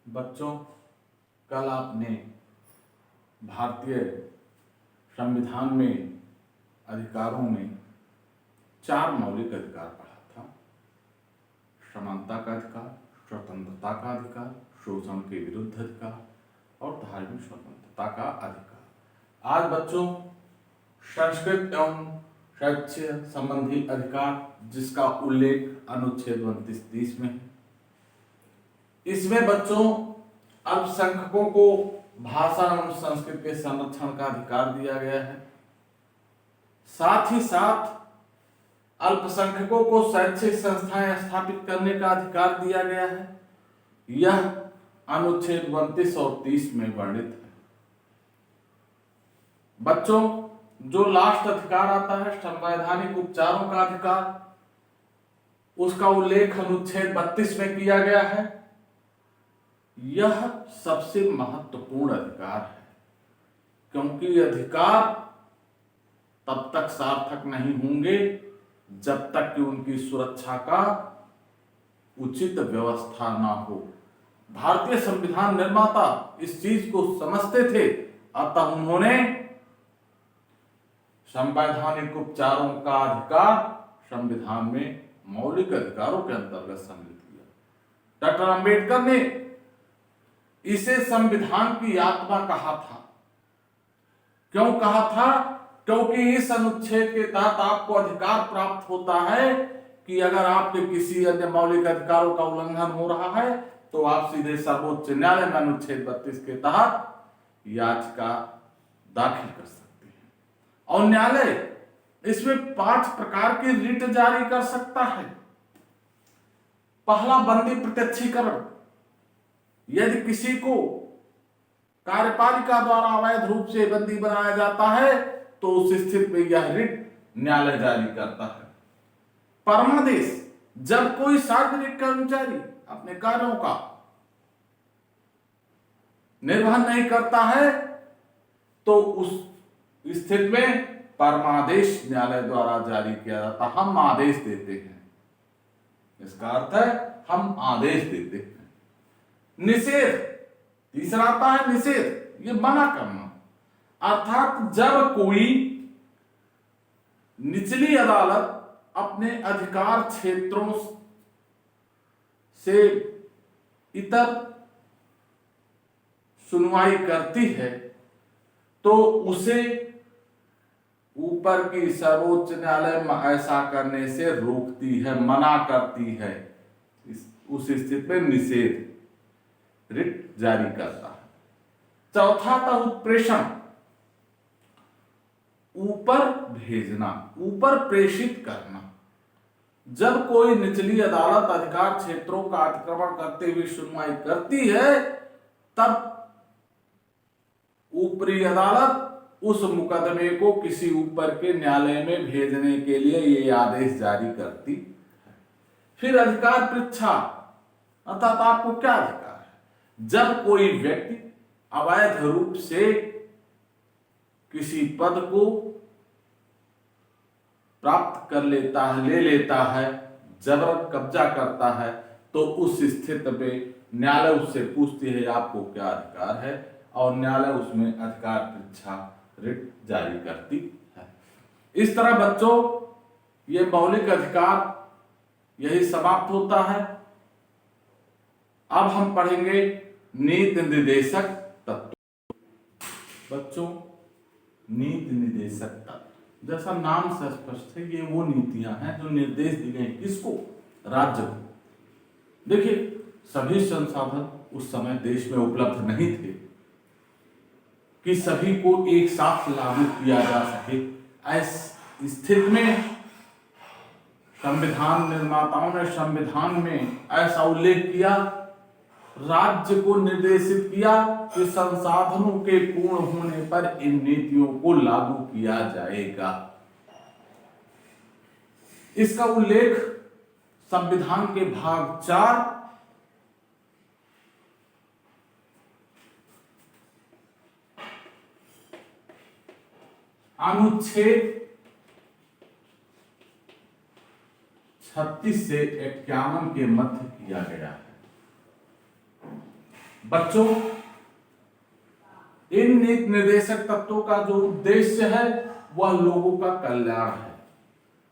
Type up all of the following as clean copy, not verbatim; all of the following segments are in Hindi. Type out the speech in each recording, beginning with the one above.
बच्चों, कल आपने भारतीय संविधान में अधिकारों में 4 मौलिक अधिकार पढ़ा था। समानता का अधिकार, स्वतंत्रता का अधिकार, शोषण के विरुद्ध अधिकार और धार्मिक स्वतंत्रता का अधिकार। आज बच्चों संस्कृत एवं साहित्य संबंधी अधिकार, जिसका उल्लेख अनुच्छेद 29-30 में है। इसमें बच्चों अल्पसंख्यकों को भाषा एवं संस्कृति के संरक्षण का अधिकार दिया गया है। साथ ही साथ अल्पसंख्यकों को शैक्षिक संस्थाएं स्थापित करने का अधिकार दिया गया है। यह अनुच्छेद 29 और 30 में वर्णित है। बच्चों, जो लास्ट अधिकार आता है संवैधानिक उपचारों का अधिकार, उसका उल्लेख अनुच्छेद 32 में किया गया है। यह सबसे महत्वपूर्ण अधिकार है, क्योंकि अधिकार तब तक सार्थक नहीं होंगे जब तक कि उनकी सुरक्षा का उचित व्यवस्था ना हो। भारतीय संविधान निर्माता इस चीज को समझते थे, अतः उन्होंने संवैधानिक उपचारों का अधिकार संविधान में मौलिक अधिकारों के अंतर्गत सम्मिलित किया। डॉक्टर अंबेडकर ने इसे संविधान की आत्मा कहा था। क्यों कहा था? क्योंकि इस अनुच्छेद के तहत आपको अधिकार प्राप्त होता है कि अगर आपके किसी अन्य मौलिक अधिकारों का उल्लंघन हो रहा है तो आप सीधे सर्वोच्च न्यायालय में अनुच्छेद 32 के तहत याचिका दाखिल कर सकते हैं। और न्यायालय इसमें 5 प्रकार की रिट जारी कर सकता है। पहला, बंदी प्रत्यक्षीकरण। यदि किसी को कार्यपालिका द्वारा अवैध रूप से बंदी बनाया जाता है तो उस स्थिति में यह रिट न्यायालय जारी करता है। परमादेश, जब कोई सार्वजनिक कर्मचारी अपने कार्यों का निर्वहन नहीं करता है तो उस स्थिति में परमादेश न्यायालय द्वारा जारी किया जाता। हम आदेश देते हैं, इसका अर्थ है हम आदेश देते हैं। निषेध, तीसरा आता है निषेध, ये मना करना। अर्थात जब कोई निचली अदालत अपने अधिकार क्षेत्रों से इतर सुनवाई करती है तो उसे ऊपर की सर्वोच्च न्यायालय में ऐसा करने से रोकती है, मना करती है। उस स्थिति में निषेध रिट जारी करता है। चौथा था उत्प्रेषण, ऊपर भेजना, ऊपर प्रेषित करना। जब कोई निचली अदालत अधिकार क्षेत्रों का अतिक्रमण करते हुए सुनवाई करती है तब ऊपरी अदालत उस मुकदमे को किसी ऊपर के न्यायालय में भेजने के लिए ये आदेश जारी करती है। फिर अधिकार परीक्षा, अर्थात आपको क्या अधिकार है? जब कोई व्यक्ति अवैध रूप से किसी पद को प्राप्त कर लेता है, ले लेता है, जबरन कब्जा करता है, तो उस स्थिति में न्यायालय उससे पूछती है आपको क्या अधिकार है, और न्यायालय उसमें अधिकार परीक्षा रिट जारी करती है। इस तरह बच्चों ये मौलिक अधिकार यही समाप्त होता है। अब हम पढ़ेंगे नीति निर्देशक तत्व। बच्चों, नीति निर्देशक तत्व, जैसा नाम से स्पष्ट है, ये वो नीतियां हैं जो निर्देश दी गई। किसको? राज्य को। देखिए, सभी संसाधन उस समय देश में उपलब्ध नहीं थे कि सभी को एक साथ लागू किया जा सके। ऐसी स्थिति में संविधान निर्माताओं ने संविधान में ऐसा उल्लेख किया, राज्य को निर्देशित किया कि संसाधनों के पूर्ण होने पर इन नीतियों को लागू किया जाएगा। इसका उल्लेख संविधान के भाग 4 अनुच्छेद 36 से 51 के मध्य किया गया है। बच्चों, इन नीति निर्देशक तत्वों का जो उद्देश्य है वह लोगों का कल्याण है,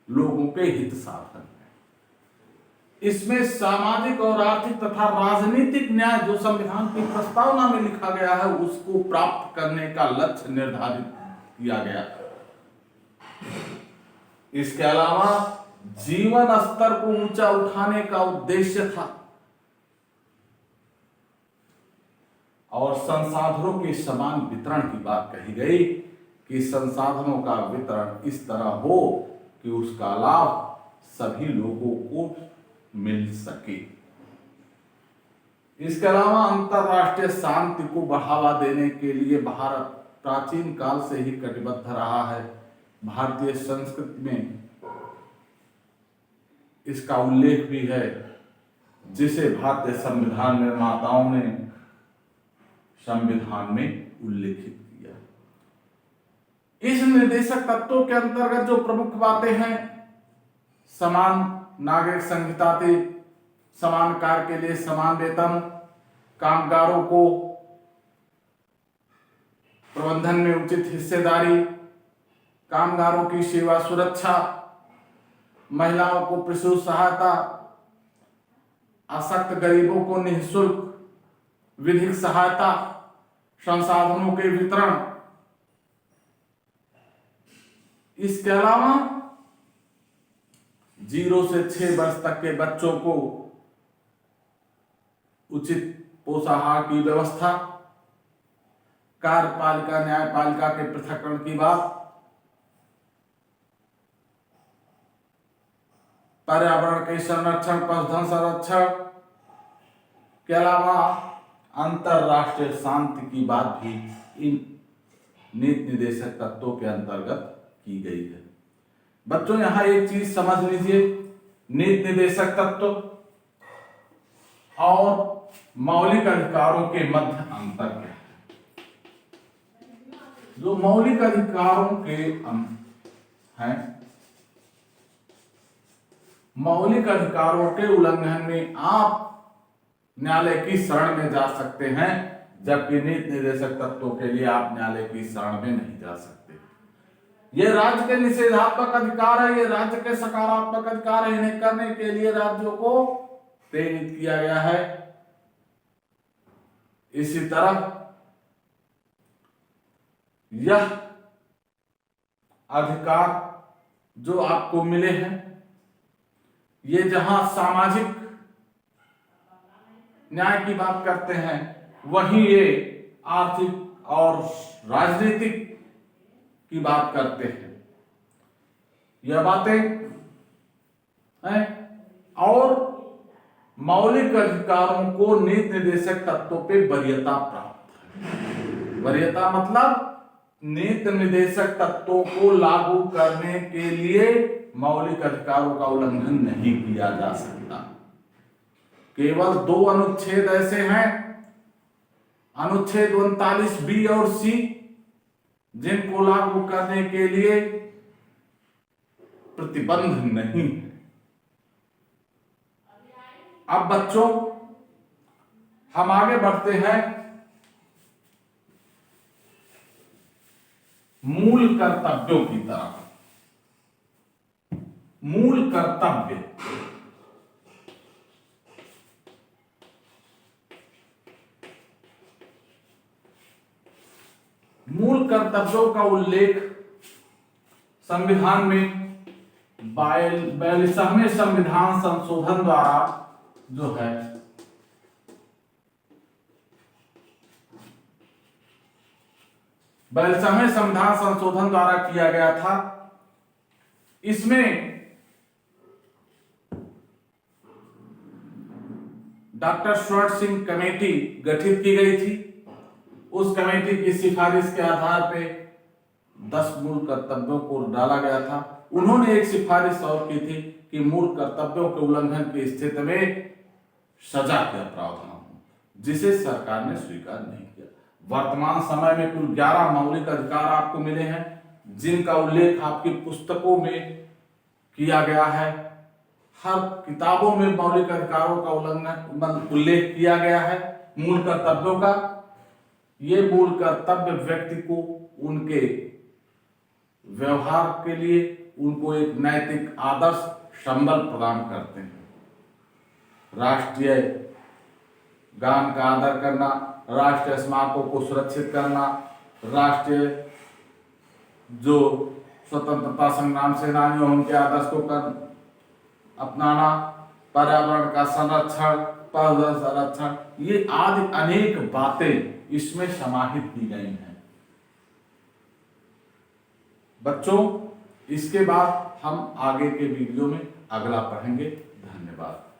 लोगों के हित साधन है। इसमें सामाजिक और आर्थिक तथा राजनीतिक न्याय जो संविधान की प्रस्तावना में लिखा गया है उसको प्राप्त करने का लक्ष्य निर्धारित किया गया। इसके अलावा जीवन स्तर को ऊंचा उठाने का उद्देश्य था और संसाधनों के समान वितरण की बात कही गई कि संसाधनों का वितरण इस तरह हो कि उसका लाभ सभी लोगों को मिल सके। इसके अलावा अंतरराष्ट्रीय शांति को बढ़ावा देने के लिए भारत प्राचीन काल से ही कटिबद्ध रहा है। भारतीय संस्कृति में इसका उल्लेख भी है, जिसे भारतीय संविधान निर्माताओं ने संविधान में उल्लेखित किया। इस निर्देशक तत्वों के अंतर्गत जो प्रमुख बातें हैं, समान नागरिक संहिता थी, समान कार्य के लिए समान वेतन, कामगारों को प्रबंधन में उचित हिस्सेदारी, कामगारों की सेवा सुरक्षा, महिलाओं को प्रसूति सहायता, अशक्त गरीबों को निःशुल्क विधिक सहायता, संसाधनों के वितरण। इसके अलावा 0 से 6 वर्ष तक के बच्चों को उचित पोषाहार की व्यवस्था, कार्यपालिका न्यायपालिका के पृथक्करण की बात, पर्यावरण के संरक्षण, पशुधन संरक्षण के अलावा अंतरराष्ट्रीय शांति की बात भी इन नीति निर्देशक तत्वों के अंतर्गत की गई है। बच्चों, यहां एक चीज समझ लीजिए, नीति निर्देशक तत्व और मौलिक अधिकारों के मध्य अंतर क्या है। जो मौलिक अधिकारों के हैं, मौलिक अधिकारों के उल्लंघन में आप न्यायालय की शरण में जा सकते हैं, जबकि नीति निर्देशक तत्वों के लिए आप न्यायालय की शरण में नहीं जा सकते। ये राज्य के निषेधात्मक अधिकार है, ये राज्य के सकारात्मक अधिकार है। इन्हें करने के लिए राज्यों को प्रेरित किया गया है। इसी तरह यह अधिकार जो आपको मिले हैं, ये जहां सामाजिक न्याय की बात करते हैं, वहीं ये आर्थिक और राजनीतिक की बात करते हैं। यह बातें हैं। और मौलिक अधिकारों को नीति निर्देशक तत्वों पे वरीयता प्राप्त है। वरीयता मतलब नीति निर्देशक तत्वों को लागू करने के लिए मौलिक अधिकारों का उल्लंघन नहीं किया जा सकता। केवल 2 अनुच्छेद ऐसे हैं, अनुच्छेद 39 बी और सी, जिनको लागू करने के लिए प्रतिबंध नहीं है। अब बच्चों, हम आगे बढ़ते हैं मूल कर्तव्यों की तरफ। मूल कर्तव्य, मूल कर्तव्यों का उल्लेख संविधान में 42वें संविधान संशोधन द्वारा जो है संविधान संशोधन द्वारा किया गया था। इसमें डॉक्टर स्वर्ण सिंह कमेटी गठित की गई थी। उस कमेटी की सिफारिश के आधार पे 10 मूल कर्तव्यों को डाला गया था। उन्होंने एक सिफारिश और की थी कि मूल कर्तव्यों के उल्लंघन की स्थिति में सजा का प्रावधान हो, जिसे सरकार ने स्वीकार नहीं किया। वर्तमान समय में कुल 11 मौलिक अधिकार आपको मिले हैं, जिनका उल्लेख आपकी पुस्तकों में किया गया है। हर किताबों में मौलिक अधिकारों का उल्लेख किया गया है। मूल कर्तव्यों का। ये मूल कर्तव्य व्यक्ति को उनके व्यवहार के लिए उनको एक नैतिक आदर्श संबल प्रदान करते हैं। राष्ट्रीय गान का आदर करना, राष्ट्रीय स्मारकों को सुरक्षित करना, राष्ट्रीय जो स्वतंत्रता संग्राम सेनानियों उनके आदर्श को अपनाना, पर्यावरण का संरक्षण, पर्यावरण संरक्षण, ये आदि अनेक बातें इसमें समाहित की गई हैं। बच्चों, इसके बाद हम आगे के वीडियो में अगला पढ़ेंगे। धन्यवाद।